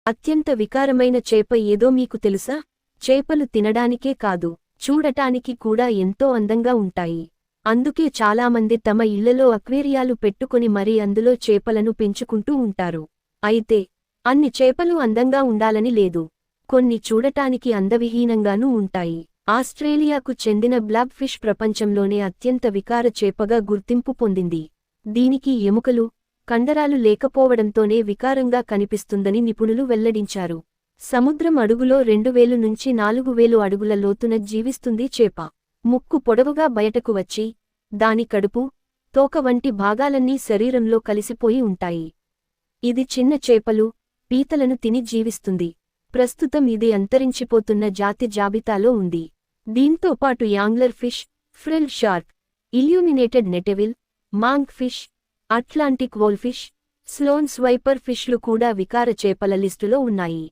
అత్యంత వికారమైన చేప ఏదో మీకు తెలుసా? చేపలు తినడానికే కాదు, చూడటానికి కూడా ఎంతో అందంగా ఉంటాయి. అందుకే చాలామంది తమ ఇళ్లలో అక్వేరియాలు పెట్టుకొని మరీ అందులో చేపలను పెంచుకుంటూ ఉంటారు. అయితే అన్ని చేపలు అందంగా ఉండాలని లేదు. కొన్ని చూడటానికి అందవిహీనంగానూ ఉంటాయి. ఆస్ట్రేలియాకు చెందిన బ్లాబ్ ఫిష్ ప్రపంచంలోనే అత్యంత వికార చేపగా గుర్తింపు పొందింది. దీనికి ఎముకలు, కండరాలు లేకపోవడంతోనే వికారంగా కనిపిస్తుందని నిపుణులు వెల్లడించారు. సముద్రం అడుగులో 2000 నుంచి 4000 అడుగుల లోతున జీవిస్తుంది చేప. ముక్కు పొడవుగా బయటకు వచ్చి, దాని కడుపు, తోక వంటి భాగాలన్నీ శరీరంలో కలిసిపోయి ఉంటాయి. ఇది చిన్న చేపలు, పీతలను తిని జీవిస్తుంది. ప్రస్తుతం ఇది అంతరించిపోతున్న జాతి జాబితాలో ఉంది. దీంతో పాటు anglerfish, frill shark, illuminated netdevil, monkfish, Atlantic wolffish, Sloane viper ఫిష్లు కూడా వికార చేపల లిస్టులో ఉన్నాయి.